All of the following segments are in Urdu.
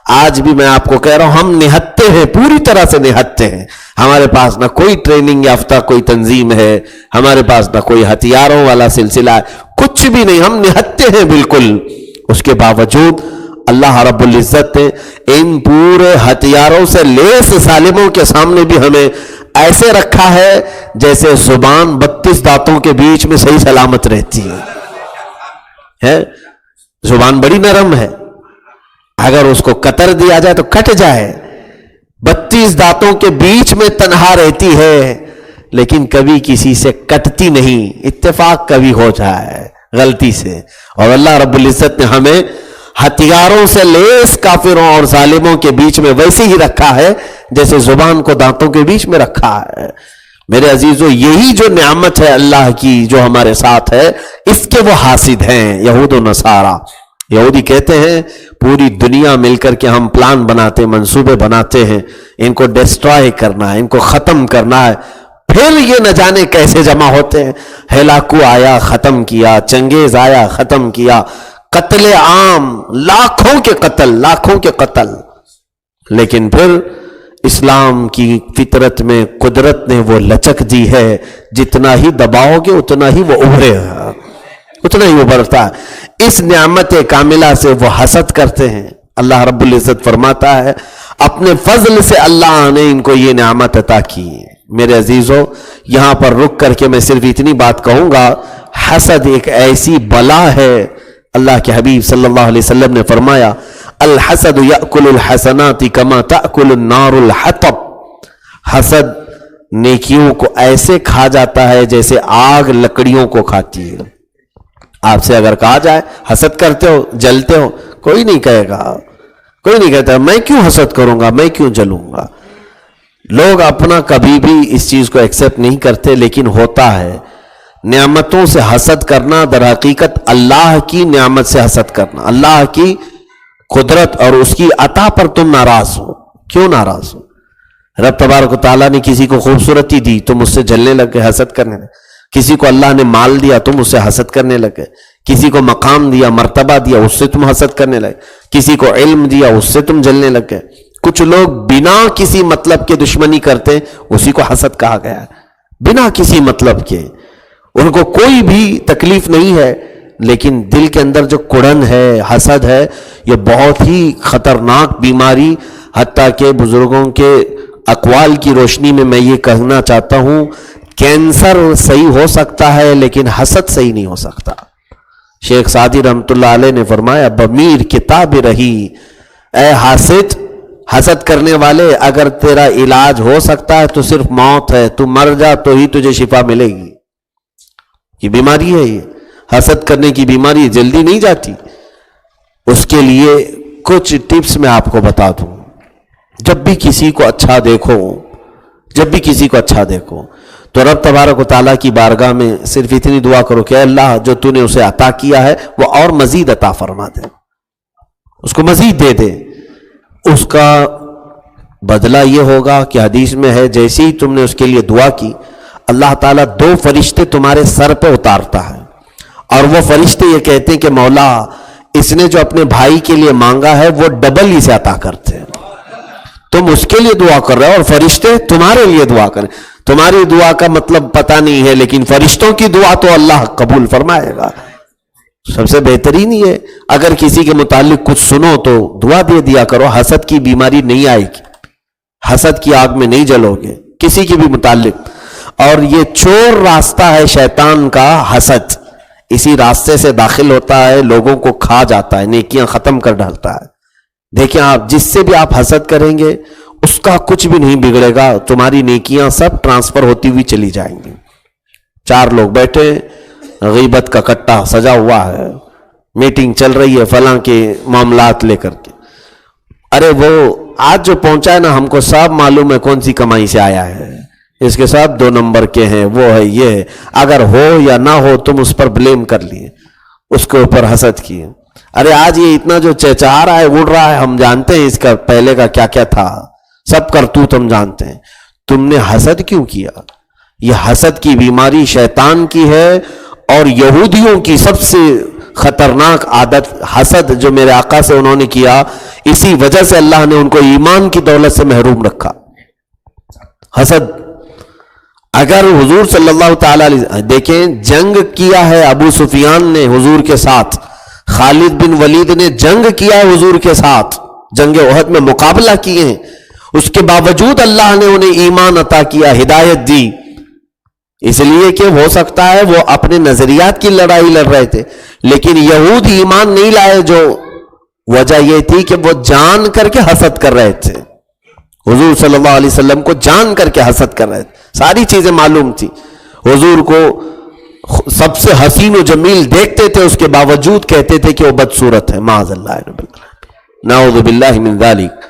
آج بھی میں آپ کو کہہ رہا ہوں ہم نہتے ہیں، پوری طرح سے نہتے ہیں. ہمارے پاس نہ کوئی ٹریننگ یافتہ کوئی تنظیم ہے، ہمارے پاس نہ کوئی ہتھیاروں والا سلسلہ ہے، کچھ بھی نہیں، ہم نہتے ہیں بالکل. اس کے باوجود اللہ رب العزت نے ان پورے ہتھیاروں سے لیس ظالموں کے سامنے بھی ہمیں ایسے رکھا ہے جیسے زبان 32 دانتوں کے بیچ میں صحیح سلامت رہتی ہے. زبان بڑی نرم ہے، اگر اس کو قطر دیا جائے تو کٹ جائے. 32 دانتوں کے بیچ میں تنہا رہتی ہے لیکن کبھی کسی سے کٹتی نہیں، اتفاق کبھی ہو جائے غلطی سے. اور اللہ رب العزت نے ہمیں ہتھیاروں سے لیس کافروں اور ظالموں کے بیچ میں ویسے ہی رکھا ہے جیسے زبان کو دانتوں کے بیچ میں رکھا ہے. میرے عزیزو، یہی جو نعمت ہے اللہ کی جو ہمارے ساتھ ہے، اس کے وہ حاسد ہیں یہود و نصارہ. یہودی کہتے ہیں پوری دنیا مل کر کے ہم پلان بناتے، منصوبے بناتے ہیں، ان کو ڈسٹرائے کرنا ہے، ان کو ختم کرنا ہے. پھر یہ نہ جانے کیسے جمع ہوتے ہیں. ہلاکو آیا ختم کیا، چنگیز آیا ختم کیا، قتل عام، لاکھوں کے قتل. لیکن پھر اسلام کی فطرت میں قدرت نے وہ لچک دی ہے، جتنا ہی دباؤ گے اتنا ہی وہ ابھرے گا، اتنا ہی ابھرتا ہے. اس نعمت کاملہ سے وہ حسد کرتے ہیں. اللہ رب العزت فرماتا ہے اپنے فضل سے اللہ نے ان کو یہ نعمت عطا کی. میرے عزیزو، یہاں پر رک کر کے میں صرف اتنی بات کہوں گا، حسد ایک ایسی بلا ہے. اللہ کے حبیب صلی اللہ علیہ وسلم نے فرمایا الحسد یأکل الحسنات کما تأکل النار الحطب. حسد نیکیوں کو ایسے کھا جاتا ہے جیسے آگ لکڑیوں کو کھاتی ہے. آپ سے اگر کہا جائے حسد کرتے ہو، جلتے ہو، کوئی نہیں کہے گا، کوئی نہیں کہتا میں کیوں حسد کروں گا، میں کیوں جلوں گا. لوگ اپنا کبھی بھی اس چیز کو ایکسپٹ نہیں کرتے، لیکن ہوتا ہے. نعمتوں سے حسد کرنا در حقیقت اللہ کی نعمت سے حسد کرنا، اللہ کی قدرت اور اس کی عطا پر تم ناراض ہو. کیوں ناراض ہو؟ رب تبارک و تعالیٰ نے کسی کو خوبصورتی دی، تم اس سے جلنے لگ گئے، حسد کرنے لگے. کسی کو اللہ نے مال دیا، تم اس سے حسد کرنے لگے. کسی کو مقام دیا، مرتبہ دیا، اس سے تم حسد کرنے لگے. کسی کو علم دیا، اس سے تم جلنے لگ گئے. کچھ لوگ بنا کسی مطلب کے دشمنی کرتے، اسی کو حسد کہا گیا ہے. بنا کسی مطلب کے، ان کو کوئی بھی تکلیف نہیں ہے، لیکن دل کے اندر جو کڑن ہے، حسد ہے، یہ بہت ہی خطرناک بیماری. حتیٰ کہ بزرگوں کے اقوال کی روشنی میں یہ کہنا چاہتا ہوں، کینسر صحیح ہو سکتا ہے لیکن حسد صحیح نہیں ہو سکتا. شیخ سعدی رحمت اللہ علیہ نے فرمایا بمیر کتاب رہی، اے حاسد، حسد کرنے والے، اگر تیرا علاج ہو سکتا ہے تو صرف موت ہے. تو مر جا تو ہی تجھے شفا ملے گی. یہ بیماری ہے، یہ حسد کرنے کی بیماری جلدی نہیں جاتی. اس کے لیے کچھ ٹپس میں آپ کو بتا دوں. جب بھی کسی کو اچھا دیکھو تو رب تبارک و تعالیٰ کی بارگاہ میں صرف اتنی دعا کرو کہ اے اللہ جو تو نے اسے عطا کیا ہے وہ اور مزید عطا فرما دے، اس کو مزید دے دے. اس کا بدلہ یہ ہوگا کہ حدیث میں ہے جیسے ہی تم نے اس کے لیے دعا کی، اللہ تعالیٰ 2 فرشتے تمہارے سر پہ اتارتا ہے، اور وہ فرشتے یہ کہتے ہیں کہ مولا اس نے جو اپنے بھائی کے لیے مانگا ہے وہ ڈبل ہی سے عطا کرتے ہیں. تم اس کے لیے دعا کر رہے ہو اور فرشتے تمہارے لیے دعا کریں. تمہاری دعا کا مطلب پتہ نہیں ہے، لیکن فرشتوں کی دعا تو اللہ قبول فرمائے گا. سب سے بہترین ہی ہے، اگر کسی کے متعلق کچھ سنو تو دعا دے دیا کرو. حسد کی بیماری نہیں آئے گی، حسد کی آگ میں نہیں جلو گے کسی کے بھی متعلق. اور یہ چور راستہ ہے شیطان کا، حسد اسی راستے سے داخل ہوتا ہے، لوگوں کو کھا جاتا ہے، نیکیاں ختم کر ڈالتا ہے. دیکھیں آپ جس سے بھی آپ حسد کریں گے اس کا کچھ بھی نہیں بگڑے گا، تمہاری نیکیاں سب ٹرانسفر ہوتی ہوئی چلی جائیں گی. 4 لوگ بیٹھے، غیبت کا کٹا سجا ہوا ہے، میٹنگ چل رہی ہے فلاں کے معاملات لے کر کے. ارے وہ آج جو پہنچا ہے نا، ہم کو سب معلوم ہے کون سی کمائی سے آیا ہے، اس کے ساتھ 2 نمبر کے ہیں، وہ ہے یہ ہے. اگر ہو یا نہ ہو تم اس پر بلیم کر لیے، اس کے اوپر حسد کیے. ارے آج یہ اتنا جو چہچہا رہا ہے، اڑ رہا ہے، ہم جانتے ہیں اس کا پہلے کا کیا کیا تھا، سب کرتوت ہم جانتے ہیں. تم نے حسد کیوں کیا؟ یہ حسد کی بیماری شیطان کی ہے اور یہودیوں کی سب سے خطرناک عادت حسد جو میرے آقا سے انہوں نے کیا، اسی وجہ سے اللہ نے ان کو ایمان کی دولت سے محروم رکھا. حسد. اگر حضور صلی اللہ تعالی علیہ دیکھیں جنگ کیا ہے ابو سفیان نے حضور کے ساتھ، خالد بن ولید نے جنگ کیا ہے حضور کے ساتھ، جنگ احد میں مقابلہ کیے ہیں، اس کے باوجود اللہ نے انہیں ایمان عطا کیا، ہدایت دی. اس لیے کہ ہو سکتا ہے وہ اپنے نظریات کی لڑائی لڑ رہے تھے، لیکن یہود ایمان نہیں لائے. جو وجہ یہ تھی کہ وہ جان کر کے حسد کر رہے تھے، حضور صلی اللہ علیہ وسلم کو جان کر کے حسد کر رہے تھے. ساری چیزیں معلوم تھی، حضور کو سب سے حسین و جمیل دیکھتے تھے، اس کے باوجود کہتے تھے کہ وہ بدصورت ہے. معاذ اللہ رب العالمین، نعوذ باللہ من ذالک.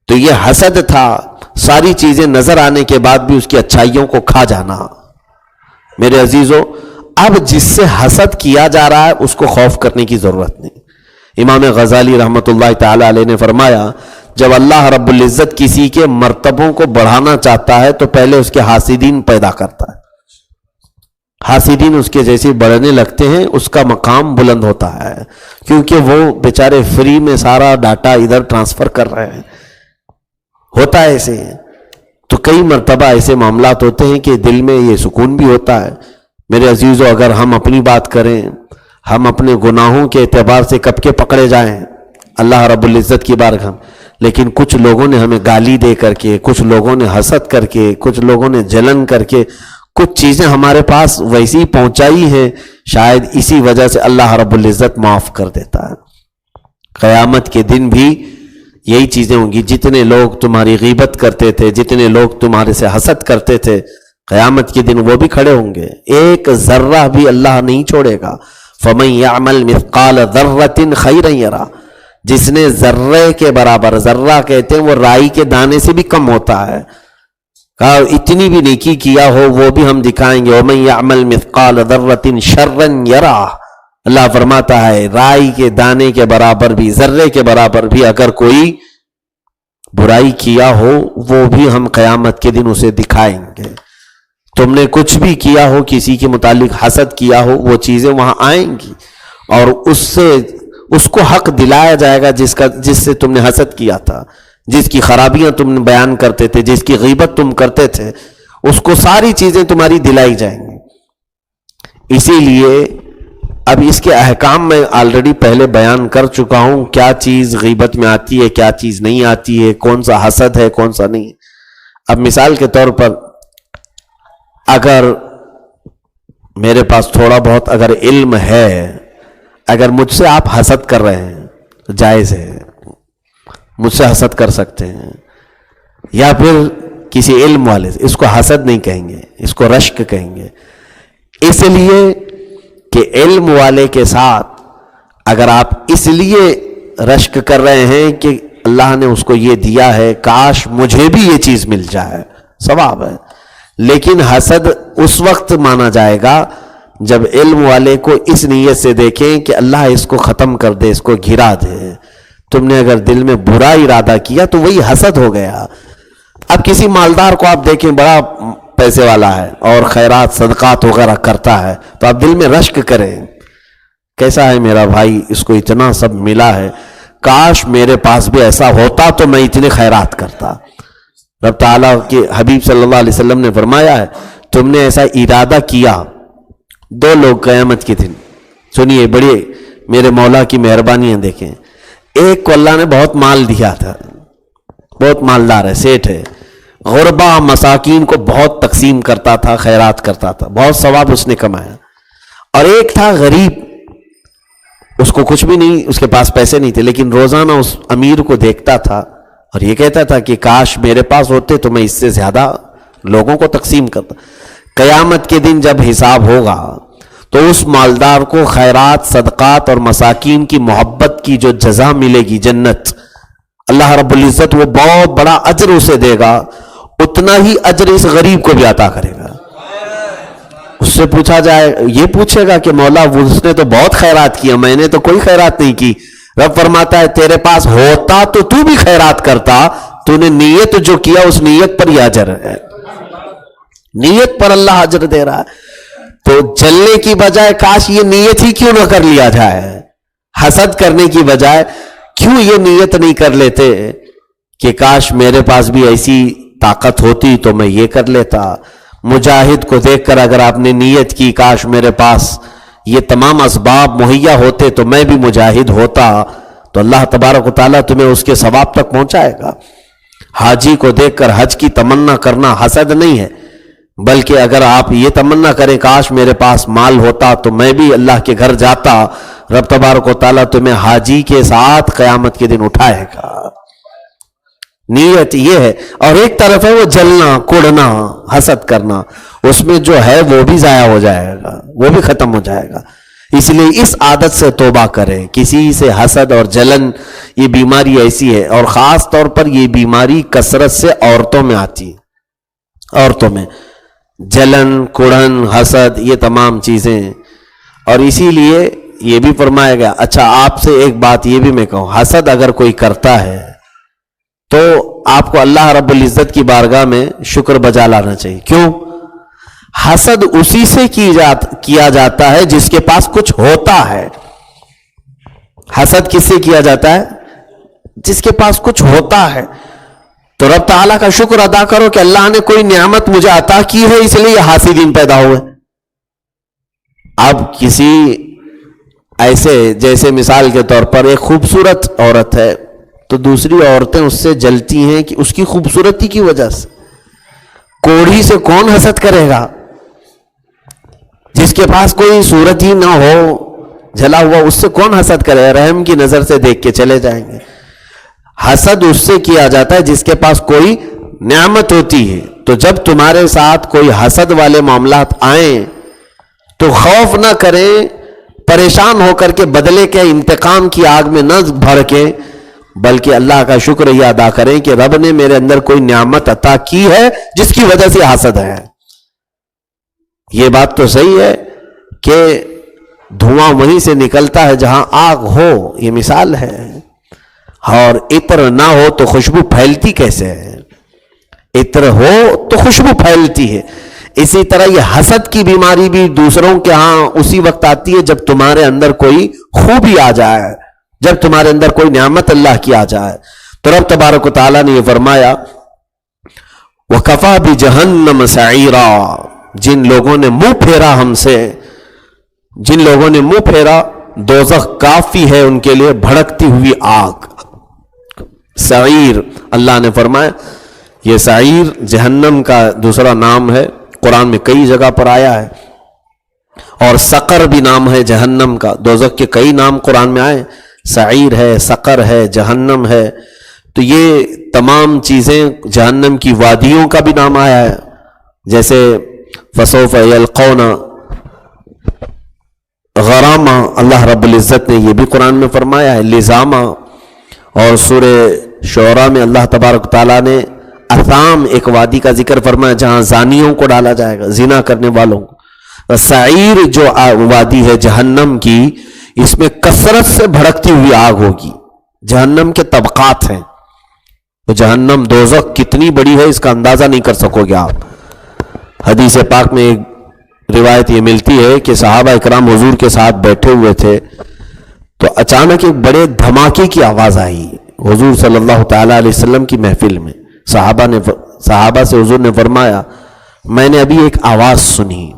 تو یہ حسد تھا، ساری چیزیں نظر آنے کے بعد بھی اس کی اچھائیوں کو کھا جانا. میرے عزیزو، اب جس سے حسد کیا جا رہا ہے اس کو خوف کرنے کی ضرورت نہیں. امام غزالی رحمت اللہ تعالی علیہ نے فرمایا، جب اللہ رب العزت کسی کے مرتبوں کو بڑھانا چاہتا ہے تو پہلے اس کے حاسدین پیدا کرتا ہے. حاسدین اس کے جیسے بڑھنے لگتے ہیں، اس کا مقام بلند ہوتا ہے، کیونکہ وہ بیچارے فری میں سارا ڈاٹا ادھر ٹرانسفر کر رہے ہیں. ہوتا ہے ایسے. تو کئی مرتبہ ایسے معاملات ہوتے ہیں کہ دل میں یہ سکون بھی ہوتا ہے. میرے عزیزو، اگر ہم اپنی بات کریں، ہم اپنے گناہوں کے اعتبار سے کب کے پکڑے جائیں اللہ رب العزت کی بارگاہ، لیکن کچھ لوگوں نے ہمیں گالی دے کر کے، کچھ لوگوں نے حسد کر کے، کچھ لوگوں نے جلن کر کے کچھ چیزیں ہمارے پاس ویسی پہنچائی ہیں، شاید اسی وجہ سے اللہ رب العزت معاف کر دیتا ہے. قیامت کے دن بھی یہی چیزیں ہوں گی. جتنے لوگ تمہاری غیبت کرتے تھے، جتنے لوگ تمہارے سے حسد کرتے تھے، قیامت کے دن وہ بھی کھڑے ہوں گے. ایک ذرہ بھی اللہ نہیں چھوڑے گا. فَمَن يَعْمَلْ مِثْقَالَ ذَرَّةٍ خَيْرًا يَرَهُ. جس نے ذرے کے برابر، ذرہ کہتے ہیں وہ رائی کے دانے سے بھی کم ہوتا ہے، کہا اتنی بھی نیکی کیا ہو وہ بھی ہم دکھائیں گے. وَمَن يَعْمَلْ مِثْقَالَ ذَرَّةٍ شَرًّا يَرَهُ. اللہ فرماتا ہے رائی کے دانے کے برابر بھی، ذرے کے برابر بھی اگر کوئی برائی کیا ہو وہ بھی ہم قیامت کے دن اسے دکھائیں گے. تم نے کچھ بھی کیا ہو، کسی کے متعلق حسد کیا ہو، وہ چیزیں وہاں آئیں گی اور اس کو حق دلایا جائے گا جس سے تم نے حسد کیا تھا، جس کی خرابیاں تم بیان کرتے تھے، جس کی غیبت تم کرتے تھے، اس کو ساری چیزیں تمہاری دلائی جائیں گی. اسی لیے اب اس کے احکام میں آلریڈی پہلے بیان کر چکا ہوں، کیا چیز غیبت میں آتی ہے، کیا چیز نہیں آتی ہے، کون سا حسد ہے، کون سا نہیں. اب مثال کے طور پر اگر میرے پاس تھوڑا بہت اگر علم ہے، اگر مجھ سے آپ حسد کر رہے ہیں تو جائز ہے، مجھ سے حسد کر سکتے ہیں. یا پھر کسی علم والے سے، اس کو حسد نہیں کہیں گے، اس کو رشک کہیں گے. اس لیے کہ علم والے کے ساتھ اگر آپ اس لیے رشک کر رہے ہیں کہ اللہ نے اس کو یہ دیا ہے، کاش مجھے بھی یہ چیز مل جائے، ثواب ہے. لیکن حسد اس وقت مانا جائے گا جب علم والے کو اس نیت سے دیکھیں کہ اللہ اس کو ختم کر دے، اس کو گرا دے. تم نے اگر دل میں برا ارادہ کیا تو وہی حسد ہو گیا. اب کسی مالدار کو آپ دیکھیں، بڑا پیسے والا ہے اور خیرات صدقات وغیرہ کرتا ہے، تو آپ دل میں رشک کریں، کیسا ہے میرا بھائی، اس کو اتنا سب ملا ہے، کاش میرے پاس بھی ایسا ہوتا تو میں اتنے خیرات کرتا. رب تعالیٰ کے حبیب صلی اللہ علیہ وسلم نے فرمایا ہے، تم نے ایسا ارادہ کیا، دو لوگ قیامت کے دن، سنیے بڑی میرے مولا کی مہربانیاں دیکھیں. ایک کو اللہ نے بہت مال دیا تھا، بہت مالدار ہے، سیٹھ ہے، غربا مساکین کو بہت تقسیم کرتا تھا، خیرات کرتا تھا، بہت ثواب اس نے کمایا. اور ایک تھا غریب، اس کو کچھ بھی نہیں، اس کے پاس پیسے نہیں تھے، لیکن روزانہ اس امیر کو دیکھتا تھا اور یہ کہتا تھا کہ کاش میرے پاس ہوتے تو میں اس سے زیادہ لوگوں کو تقسیم کرتا. قیامت کے دن جب حساب ہوگا تو اس مالدار کو خیرات، صدقات اور مساکین کی محبت کی جو جزا ملے گی، جنت، اللہ رب العزت وہ بہت بڑا اجر اسے دے گا، اتنا ہی اجر اس غریب کو بھی عطا کرے گا. اس سے پوچھا جائے، یہ پوچھے گا کہ مولا اس نے تو بہت خیرات کیا، میں نے تو کوئی خیرات نہیں کی. رب فرماتا ہے تیرے پاس ہوتا تو تو بھی خیرات کرتا، تو نے نیت جو کیا اس نیت پر ہی اجر ہے، نیت پر اللہ اجر دے رہا ہے. تو جلنے کی بجائے کاش یہ نیت ہی کیوں نہ کر لیا جائے، حسد کرنے کی بجائے کیوں یہ نیت نہیں کر لیتے کہ کاش میرے پاس بھی ایسی طاقت ہوتی تو میں یہ کر لیتا۔ مجاہد کو دیکھ کر اگر آپ نے نیت کی کاش میرے پاس یہ تمام اسباب مہیا ہوتے تو میں بھی مجاہد ہوتا، تو اللہ تبارک و تعالیٰ تمہیں اس کے ثواب تک پہنچائے گا۔ حاجی کو دیکھ کر حج کی تمنا کرنا حسد نہیں ہے، بلکہ اگر آپ یہ تمنا کریں کاش میرے پاس مال ہوتا تو میں بھی اللہ کے گھر جاتا، رب تبارک و تعالیٰ تمہیں حاجی کے ساتھ قیامت کے دن اٹھائے گا۔ نیت یہ ہے، اور ایک طرف ہے وہ جلنا، کڑنا، حسد کرنا، اس میں جو ہے وہ بھی ضائع ہو جائے گا، وہ بھی ختم ہو جائے گا۔ اس لیے اس عادت سے توبہ کرے۔ کسی سے حسد اور جلن یہ بیماری ایسی ہے، اور خاص طور پر یہ بیماری کثرت سے عورتوں میں آتی ہے۔ عورتوں میں جلن، کڑن، حسد، یہ تمام چیزیں، اور اسی لیے یہ بھی فرمایا گیا۔ اچھا آپ سے ایک بات یہ بھی میں کہوں، حسد اگر کوئی کرتا ہے تو آپ کو اللہ رب العزت کی بارگاہ میں شکر بجا لانا چاہیے۔ کیوں؟ حسد اسی سے کیا جاتا ہے جس کے پاس کچھ ہوتا ہے۔ حسد کس سے کیا جاتا ہے؟ جس کے پاس کچھ ہوتا ہے۔ تو رب تعالیٰ کا شکر ادا کرو کہ اللہ نے کوئی نعمت مجھے عطا کی ہے، اس لیے یہ حاسدین پیدا ہوئے۔ اب کسی ایسے، جیسے مثال کے طور پر ایک خوبصورت عورت ہے تو دوسری عورتیں اس سے جلتی ہیں کہ اس کی خوبصورتی کی وجہ سے۔ کوڑھی سے کون حسد کرے گا؟ جس کے پاس کوئی صورت ہی نہ ہو، جلا ہوا، اس سے کون حسد کرے گا؟ رحم کی نظر سے دیکھ کے چلے جائیں گے۔ حسد اس سے کیا جاتا ہے جس کے پاس کوئی نعمت ہوتی ہے۔ تو جب تمہارے ساتھ کوئی حسد والے معاملات آئیں تو خوف نہ کریں، پریشان ہو کر کے بدلے کے انتقام کی آگ میں نہ بھڑکیں، بلکہ اللہ کا شکر یہ ادا کریں کہ رب نے میرے اندر کوئی نعمت عطا کی ہے جس کی وجہ سے حسد ہے۔ یہ بات تو صحیح ہے کہ دھواں وہیں سے نکلتا ہے جہاں آگ ہو، یہ مثال ہے، اور عطر نہ ہو تو خوشبو پھیلتی کیسے ہے؟ عطر ہو تو خوشبو پھیلتی ہے۔ اسی طرح یہ حسد کی بیماری بھی دوسروں کے ہاں اسی وقت آتی ہے جب تمہارے اندر کوئی خوبی آ جائے، جب تمہارے اندر کوئی نعمت اللہ کی آ جائے۔ تو رب تبارک و تعالیٰ نے یہ فرمایا وَكَفَى بِجَهَنَّمَ سَعِيرًا، جن لوگوں نے منہ پھیرا ہم سے، جن لوگوں نے منہ پھیرا، دوزخ کافی ہے ان کے لیے بھڑکتی ہوئی آگ۔ سعیر، اللہ نے فرمایا یہ سعیر جہنم کا دوسرا نام ہے، قرآن میں کئی جگہ پر آیا ہے، اور سقر بھی نام ہے جہنم کا۔ دوزخ کے کئی نام قرآن میں آئے، سعیر ہے، سقر ہے، جہنم ہے۔ تو یہ تمام چیزیں، جہنم کی وادیوں کا بھی نام آیا ہے، جیسے فسوف یلقون غرامہ، اللہ رب العزت نے یہ بھی قرآن میں فرمایا ہے، لزامہ۔ اور سورہ شعراء میں اللہ تبارک تعالیٰ نے اثام، ایک وادی کا ذکر فرمایا جہاں زانیوں کو ڈالا جائے گا، زنا کرنے والوں کو۔ سعیر جو وادی ہے جہنم کی، اس میں کثرت سے بھڑکتی ہوئی آگ ہوگی۔ جہنم کے طبقات ہیں، تو جہنم دوزخ کتنی بڑی ہے اس کا اندازہ نہیں کر سکو گے آپ۔ حدیث پاک میں ایک روایت یہ ملتی ہے کہ صحابہ اکرام حضور کے ساتھ بیٹھے ہوئے تھے تو اچانک ایک بڑے دھماکے کی آواز آئی حضور صلی اللہ تعالیٰ علیہ وسلم کی محفل میں۔ صحابہ سے حضور نے فرمایا میں نے ابھی ایک آواز سنی۔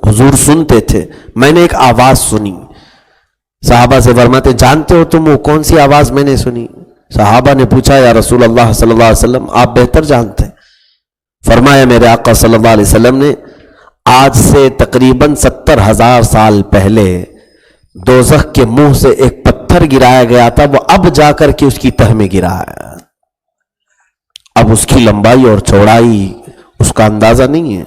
حضور سنتے تھے، میں نے ایک آواز سنی۔ صحابہ سے فرماتے جانتے ہو تم وہ کون سی آواز میں نے سنی؟ صحابہ نے پوچھا یا رسول اللہ صلی اللہ علیہ وسلم آپ بہتر جانتے ہیں۔ فرمایا میرے آقا صلی اللہ علیہ وسلم نے آج سے تقریباً 70,000 سال پہلے دوزخ کے منہ سے ایک پتھر گرایا گیا تھا، وہ اب جا کر کے اس کی تہ میں گرا ہے۔ اب اس کی لمبائی اور چوڑائی اس کا اندازہ نہیں ہے۔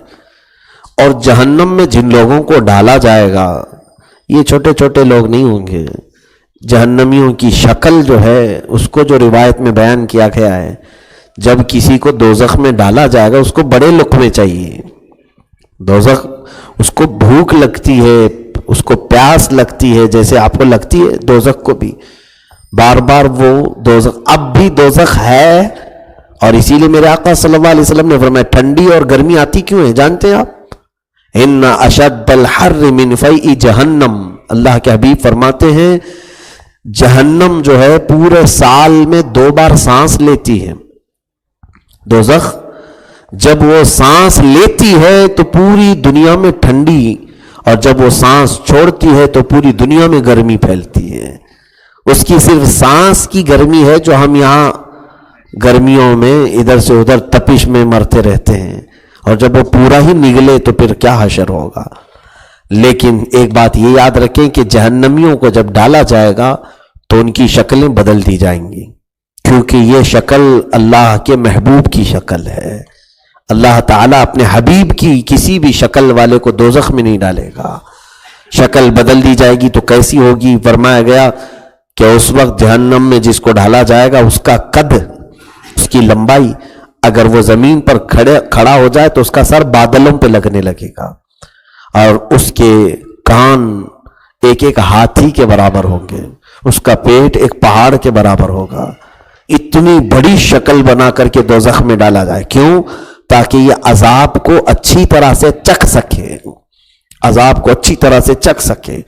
اور جہنم میں جن لوگوں کو ڈالا جائے گا یہ چھوٹے چھوٹے لوگ نہیں ہوں گے۔ جہنمیوں کی شکل جو ہے اس کو جو روایت میں بیان کیا گیا ہے، جب کسی کو دوزخ میں ڈالا جائے گا اس کو بڑے لقمے چاہیے۔ دوزخ اس کو بھوک لگتی ہے، اس کو پیاس لگتی ہے، جیسے آپ کو لگتی ہے دوزخ کو بھی۔ بار بار وہ دوزخ اب بھی دوزخ ہے، اور اسی لیے میرے آقا صلی اللہ علیہ وسلم نے فرمایا ٹھنڈی اور گرمی آتی کیوں ہے جانتے ہیں آپ؟ ان اشد الحر من فیء جہنم، اللہ کے حبیب فرماتے ہیں جہنم جو ہے پورے سال میں 2 بار سانس لیتی ہے. دوزخ جب وہ سانس لیتی ہے تو پوری دنیا میں ٹھنڈی، اور جب وہ سانس چھوڑتی ہے تو پوری دنیا میں گرمی پھیلتی ہے. اس کی صرف سانس کی گرمی ہے جو ہم یہاں گرمیوں میں ادھر سے ادھر تپش میں مرتے رہتے ہیں، اور جب وہ پورا ہی نگلے تو پھر کیا حشر ہوگا. لیکن ایک بات یہ یاد رکھیں کہ جہنمیوں کو جب ڈالا جائے گا تو ان کی شکلیں بدل دی جائیں گی، کیونکہ یہ شکل اللہ کے محبوب کی شکل ہے. اللہ تعالیٰ اپنے حبیب کی کسی بھی شکل والے کو دوزخ میں نہیں ڈالے گا. شکل بدل دی جائے گی تو کیسی ہوگی؟ فرمایا گیا کہ اس وقت جہنم میں جس کو ڈالا جائے گا اس کا قد، اس کی لمبائی، اگر وہ زمین پر کھڑا ہو جائے تو اس کا سر بادلوں پہ لگنے لگے گا، اور اس کے کان ایک ایک ہاتھی کے برابر ہوں گے، اس کا پیٹ ایک پہاڑ کے برابر ہوگا. اتنی بڑی شکل بنا کر کے دوزخ میں ڈالا جائے. کیوں؟ تاکہ یہ عذاب کو اچھی طرح سے چکھ سکے، عذاب کو اچھی طرح سے چکھ سکے.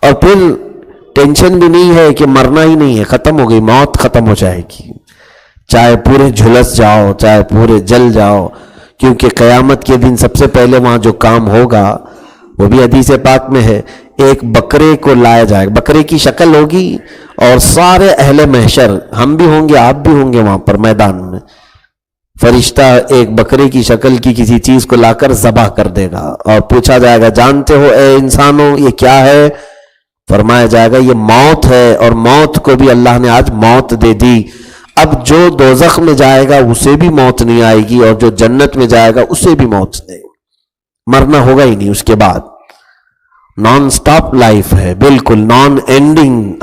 اور پھر ٹینشن بھی نہیں ہے کہ مرنا ہی نہیں ہے، ختم ہو گئی، موت ختم ہو جائے گی، چاہے پورے جھلس جاؤ چاہے پورے جل جاؤ. کیونکہ قیامت کے دن سب سے پہلے وہاں جو کام ہوگا وہ بھی حدیث پاک میں ہے، ایک بکرے کو لایا جائے، بکرے کی شکل ہوگی، اور سارے اہل محشر، ہم بھی ہوں گے آپ بھی ہوں گے وہاں پر میدان میں، فرشتہ ایک بکرے کی شکل کی کسی چیز کو لا کر ذبح کر دے گا، اور پوچھا جائے گا جانتے ہو اے انسانوں یہ کیا ہے؟ فرمایا جائے گا یہ موت ہے، اور موت کو بھی اللہ نے آج موت دے دی. اب جو دوزخ میں جائے گا اسے بھی موت نہیں آئے گی، اور جو جنت میں جائے گا اسے بھی موت نہیں، مرنا ہوگا ہی نہیں. اس کے بعد نان سٹاپ لائف ہے، بالکل نان اینڈنگ،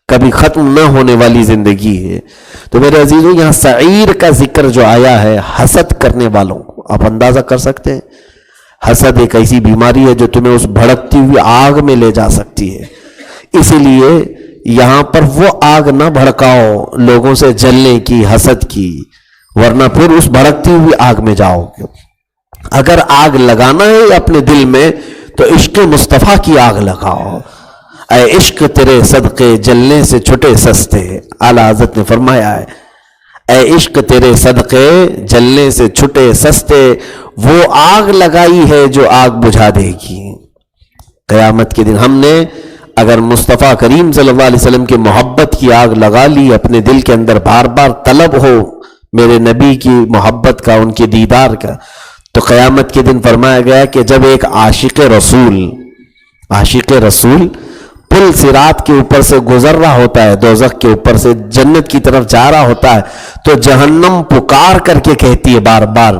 کبھی ختم نہ ہونے والی زندگی ہے. تو میرے عزیزوں یہاں سعیر کا ذکر جو آیا ہے حسد کرنے والوں کو، آپ اندازہ کر سکتے ہیں حسد ایک ایسی بیماری ہے جو تمہیں اس بھڑکتی ہوئی آگ میں لے جا سکتی ہے. اسی لیے یہاں پر وہ آگ نہ بھڑکاؤ لوگوں سے جلنے کی، حسد کی، ورنہ پھر اس بھڑکتی ہوئی آگ میں جاؤ گے. اگر آگ لگانا ہے اپنے دل میں تو عشق مصطفیٰ کی آگ لگاؤ. اے عشق تیرے صدقے جلنے سے چھٹے سستے، اعلیٰ حضرت نے فرمایا ہے اے عشق تیرے صدقے جلنے سے چھٹے سستے، وہ آگ لگائی ہے جو آگ بجھا دے گی. قیامت کے دن ہم نے اگر مصطفیٰ کریم صلی اللہ علیہ وسلم کی محبت کی آگ لگا لی اپنے دل کے اندر، بار بار طلب ہو میرے نبی کی محبت کا، ان کے دیدار کا، تو قیامت کے دن فرمایا گیا کہ جب ایک عاشق رسول پل صراط کے اوپر سے گزر رہا ہوتا ہے، دوزخ کے اوپر سے جنت کی طرف جا رہا ہوتا ہے، تو جہنم پکار کر کے کہتی ہے بار بار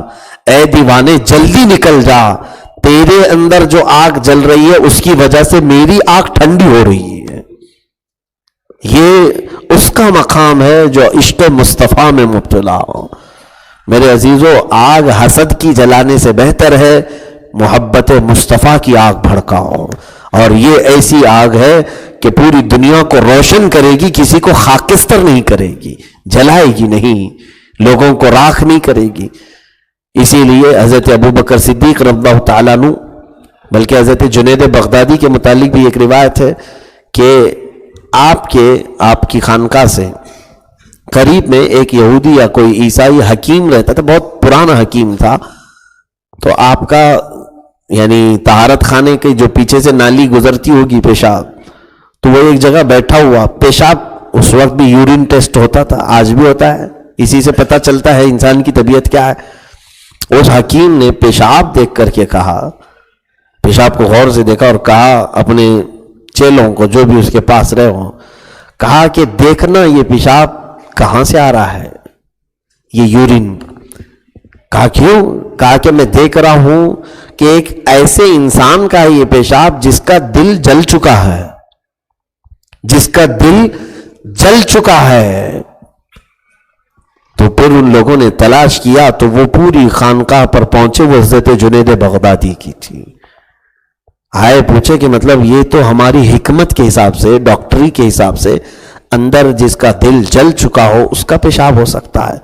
اے دیوانے جلدی نکل جا، تیرے اندر جو آگ جل رہی ہے اس کی وجہ سے میری آگ ٹھنڈی ہو رہی ہے. یہ اس کا مقام ہے جو عشق مصطفیٰ میں مبتلا ہو. میرے عزیزو آگ حسد کی جلانے سے بہتر ہے محبت مصطفیٰ کی آگ بھڑکاؤ. اور یہ ایسی آگ ہے کہ پوری دنیا کو روشن کرے گی، کسی کو خاکستر نہیں کرے گی، جلائے گی نہیں، لوگوں کو راکھ نہیں کرے گی. اسی لیے حضرت ابو بکر صدیق رضی اللہ تعالیٰ عنہ، بلکہ حضرت جنید بغدادی کے متعلق بھی ایک روایت ہے کہ آپ کی خانقاہ سے قریب میں ایک یہودی یا کوئی عیسائی حکیم رہتا تھا، بہت پرانا حکیم تھا. تو آپ کا یعنی طہارت خانے کے جو پیچھے سے نالی گزرتی ہوگی پیشاب، تو وہ ایک جگہ بیٹھا ہوا، پیشاب اس وقت بھی یورین ٹیسٹ ہوتا تھا، آج بھی ہوتا ہے، اسی سے پتہ چلتا ہے انسان کی طبیعت کیا ہے. اس حکیم نے پیشاب دیکھ کر کے کہا، پیشاب کو غور سے دیکھا اور کہا اپنے چیلوں کو جو بھی اس کے پاس رہے ہوں، کہا کہ دیکھنا یہ پیشاب کہاں سے آ رہا ہے، یہ یورین. کہا کیوں؟ کہا کہ میں دیکھ رہا ہوں کہ ایک ایسے انسان کا ہے یہ پیشاب جس کا دل جل چکا ہے، جس کا دل جل چکا ہے. تو پھر ان لوگوں نے تلاش کیا تو وہ پوری خانقاہ پر پہنچے، وہ حضرت جنید بغدادی کی تھی. آئے پوچھے کہ مطلب یہ تو ہماری حکمت کے حساب سے، ڈاکٹری کے حساب سے اندر جس کا دل جل چکا ہو اس کا پیشاب ہو سکتا ہے.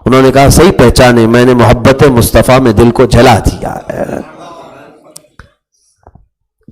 انہوں نے کہا صحیح پہچانے، میں نے محبت مصطفیٰ میں دل کو جلا دیا ہے.